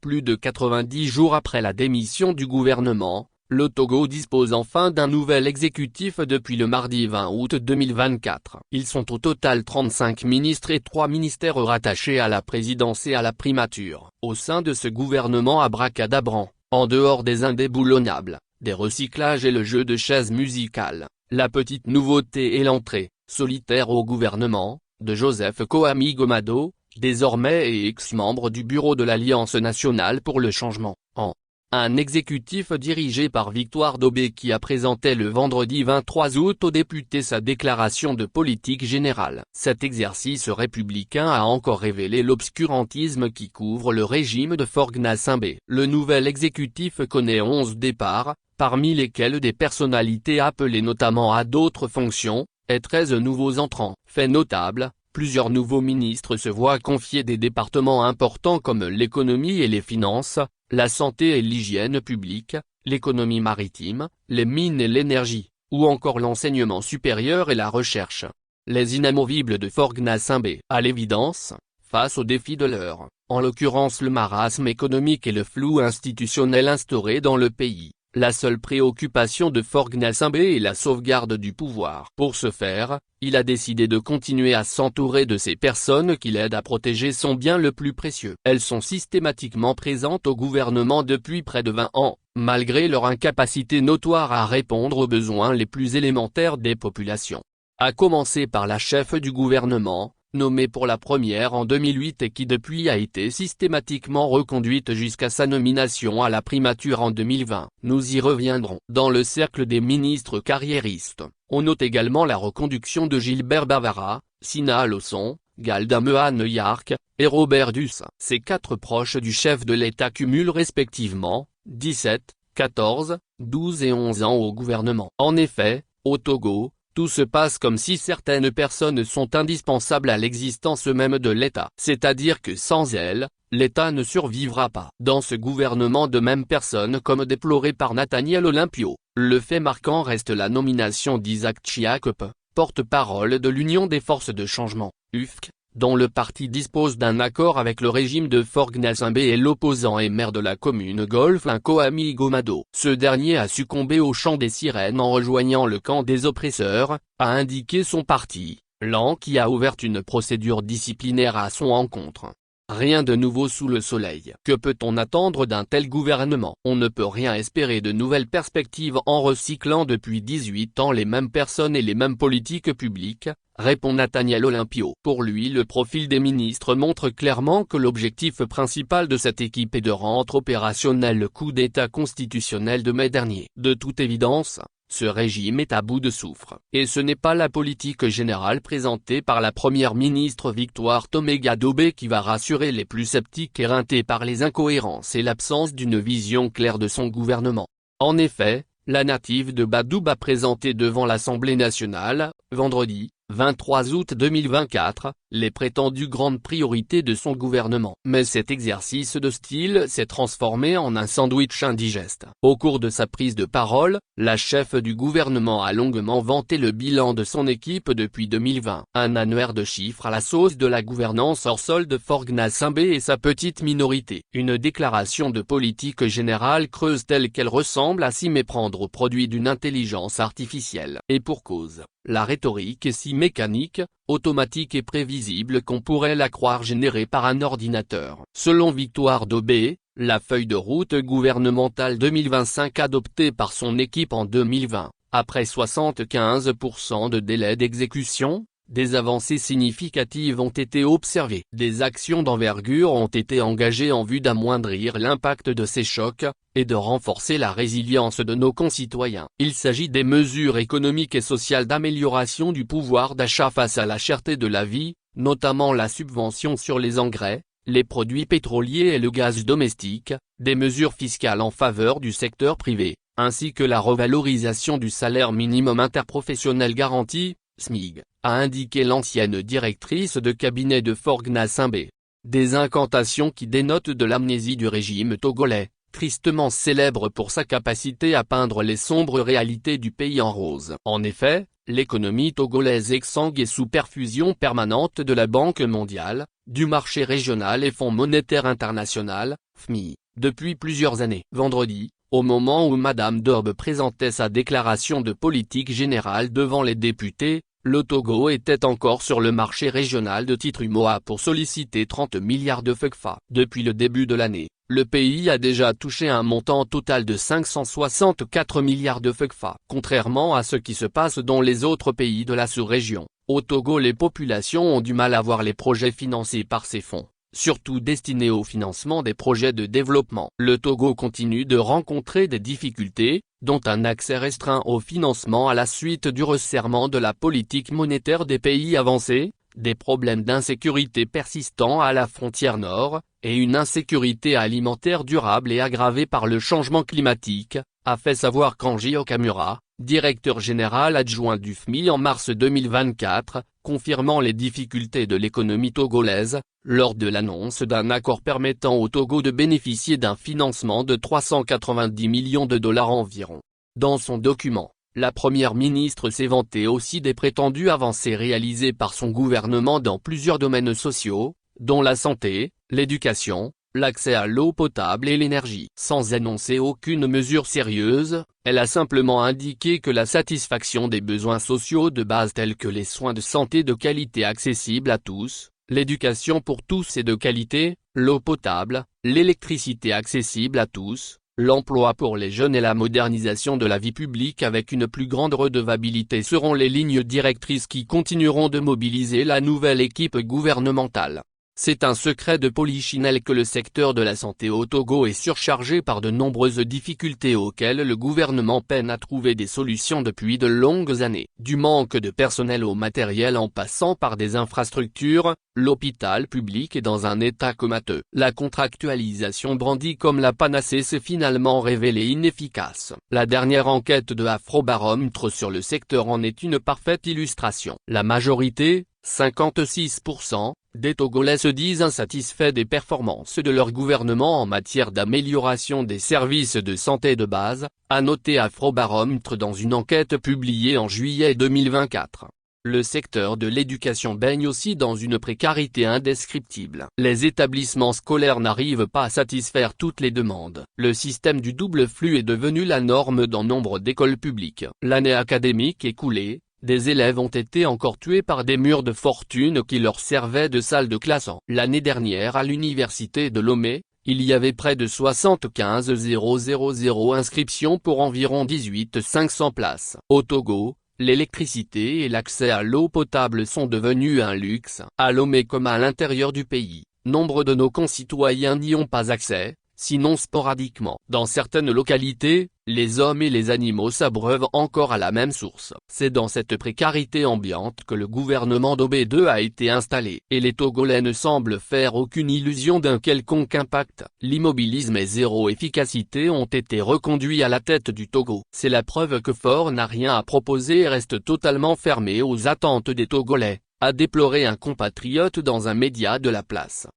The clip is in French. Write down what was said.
Plus de 90 jours après la démission du gouvernement, le Togo dispose enfin d'un nouvel exécutif depuis le mardi 20 août 2024. Ils sont au total 35 ministres et 3 ministères rattachés à la présidence et à la primature. Au sein de ce gouvernement abracadabrant, en dehors des indéboulonnables, des recyclages et le jeu de chaises musicales, la petite nouveauté est l'entrée, solitaire au gouvernement, de Joseph Koami Gomado, désormais et ex-membre du bureau de l'Alliance nationale pour le changement, un exécutif dirigé par Victoire Daubé qui a présenté le vendredi 23 août aux députés sa déclaration de politique générale. Cet exercice républicain a encore révélé l'obscurantisme qui couvre le régime de Faure Gnassingbé. Le nouvel exécutif connaît 11 départs, parmi lesquels des personnalités appelées notamment à d'autres fonctions, et 13 nouveaux entrants. Fait notable, plusieurs nouveaux ministres se voient confier des départements importants comme l'économie et les finances, la santé et l'hygiène publique, l'économie maritime, les mines et l'énergie, ou encore l'enseignement supérieur et la recherche. Les inamovibles de Faure Gnassingbé. À l'évidence, face aux défis de l'heure, en l'occurrence le marasme économique et le flou institutionnel instauré dans le pays, la seule préoccupation de Faure Gnassingbé est la sauvegarde du pouvoir. Pour ce faire, il a décidé de continuer à s'entourer de ces personnes qui l'aident à protéger son bien le plus précieux. Elles sont systématiquement présentes au gouvernement depuis près de 20 ans, malgré leur incapacité notoire à répondre aux besoins les plus élémentaires des populations. À commencer par la chef du gouvernement, nommée pour la première en 2008 et qui depuis a été systématiquement reconduite jusqu'à sa nomination à la primature en 2020. Nous y reviendrons. Dans le cercle des ministres carriéristes, on note également la reconduction de Gilbert Bavara, Sina Alosson, Galda Mehan Yark, et Robert Duss. Ces 4 proches du chef de l'État cumulent respectivement 17, 14, 12 et 11 ans au gouvernement. En effet, au Togo, tout se passe comme si certaines personnes sont indispensables à l'existence même de l'État. C'est-à-dire que sans elles, l'État ne survivra pas. Dans ce gouvernement de mêmes personnes comme déploré par Nathaniel Olympio, le fait marquant reste la nomination d'Isaac Chiakep, porte-parole de l'Union des forces de changement, UFC, dont le parti dispose d'un accord avec le régime de Faure Gnassingbé et l'opposant et maire de la commune Golfe Koami Gomado. Ce dernier a succombé au chant des sirènes en rejoignant le camp des oppresseurs, a indiqué son parti, l'AN qui a ouvert une procédure disciplinaire à son encontre. Rien de nouveau sous le soleil. Que peut-on attendre d'un tel gouvernement? On ne peut rien espérer de nouvelles perspectives en recyclant depuis 18 ans les mêmes personnes et les mêmes politiques publiques, répond Nathaniel Olympio. Pour lui, le profil des ministres montre clairement que l'objectif principal de cette équipe est de rendre opérationnel le coup d'État constitutionnel de mai dernier. De toute évidence, ce régime est à bout de souffle. Et ce n'est pas la politique générale présentée par la première ministre Victoire Daubé qui va rassurer les plus sceptiques éreintés par les incohérences et l'absence d'une vision claire de son gouvernement. En effet, la native de Badoub a présenté devant l'Assemblée nationale, vendredi, 23 août 2024, les prétendues grandes priorités de son gouvernement. Mais cet exercice de style s'est transformé en un sandwich indigeste. Au cours de sa prise de parole, la chef du gouvernement a longuement vanté le bilan de son équipe depuis 2020. Un annuaire de chiffres à la sauce de la gouvernance hors sol de Faure Gnassingbé et sa petite minorité. Une déclaration de politique générale creuse telle qu'elle ressemble à s'y méprendre au produit d'une intelligence artificielle. Et pour cause. La rhétorique est si mécanique, automatique et prévisible qu'on pourrait la croire générée par un ordinateur. Selon Victoire Daubé, la feuille de route gouvernementale 2025 adoptée par son équipe en 2020, après 75% de délai d'exécution, des avancées significatives ont été observées. Des actions d'envergure ont été engagées en vue d'amoindrir l'impact de ces chocs, et de renforcer la résilience de nos concitoyens. Il s'agit des mesures économiques et sociales d'amélioration du pouvoir d'achat face à la cherté de la vie, notamment la subvention sur les engrais, les produits pétroliers et le gaz domestique, des mesures fiscales en faveur du secteur privé, ainsi que la revalorisation du salaire minimum interprofessionnel garanti, SMIG, a indiqué l'ancienne directrice de cabinet de Faure Gnassingbé. Des incantations qui dénotent de l'amnésie du régime togolais, tristement célèbre pour sa capacité à peindre les sombres réalités du pays en rose. En effet, l'économie togolaise exsangue est sous perfusion permanente de la Banque mondiale, du marché régional et Fonds monétaire international, FMI, depuis plusieurs années. Vendredi, au moment où Madame Durbe présentait sa déclaration de politique générale devant les députés, le Togo était encore sur le marché régional de titres UMOA pour solliciter 30 milliards de FECFA. Depuis le début de l'année, le pays a déjà touché un montant total de 564 milliards de FECFA. Contrairement à ce qui se passe dans les autres pays de la sous-région, au Togo les populations ont du mal à voir les projets financés par ces fonds, surtout destinés au financement des projets de développement. Le Togo continue de rencontrer des difficultés, dont un accès restreint au financement à la suite du resserrement de la politique monétaire des pays avancés, des problèmes d'insécurité persistants à la frontière nord, et une insécurité alimentaire durable et aggravée par le changement climatique, a fait savoir Kanji Okamura, directeur général adjoint du FMI en mars 2024, confirmant les difficultés de l'économie togolaise, lors de l'annonce d'un accord permettant au Togo de bénéficier d'un financement de 390 millions de dollars environ. Dans son document, la première ministre s'est vantée aussi des prétendues avancées réalisées par son gouvernement dans plusieurs domaines sociaux, dont la santé, l'éducation, l'accès à l'eau potable et l'énergie. Sans annoncer aucune mesure sérieuse, elle a simplement indiqué que la satisfaction des besoins sociaux de base tels que les soins de santé de qualité accessibles à tous, l'éducation pour tous et de qualité, l'eau potable, l'électricité accessible à tous, l'emploi pour les jeunes et la modernisation de la vie publique avec une plus grande redevabilité seront les lignes directrices qui continueront de mobiliser la nouvelle équipe gouvernementale. C'est un secret de polichinelle que le secteur de la santé au Togo est surchargé par de nombreuses difficultés auxquelles le gouvernement peine à trouver des solutions depuis de longues années. Du manque de personnel au matériel en passant par des infrastructures, l'hôpital public est dans un état comateux. La contractualisation brandie comme la panacée s'est finalement révélée inefficace. La dernière enquête de Afrobaromètre sur le secteur en est une parfaite illustration. La majorité, 56%, des Togolais se disent insatisfaits des performances de leur gouvernement en matière d'amélioration des services de santé de base, a noté Afrobaromètre dans une enquête publiée en juillet 2024. Le secteur de l'éducation baigne aussi dans une précarité indescriptible. Les établissements scolaires n'arrivent pas à satisfaire toutes les demandes. Le système du double flux est devenu la norme dans nombre d'écoles publiques. L'année académique écoulée, des élèves ont été encore tués par des murs de fortune qui leur servaient de salle de classe. L'année dernière à l'université de Lomé, il y avait près de 75 000 inscriptions pour environ 18 500 places. Au Togo, l'électricité et l'accès à l'eau potable sont devenus un luxe. À Lomé comme à l'intérieur du pays, nombre de nos concitoyens n'y ont pas accès, sinon sporadiquement. Dans certaines localités, les hommes et les animaux s'abreuvent encore à la même source. C'est dans cette précarité ambiante que le gouvernement d'OB2 a été installé. Et les Togolais ne semblent faire aucune illusion d'un quelconque impact. L'immobilisme et zéro efficacité ont été reconduits à la tête du Togo. C'est la preuve que Faure n'a rien à proposer et reste totalement fermé aux attentes des Togolais, a déploré un compatriote dans un média de la place.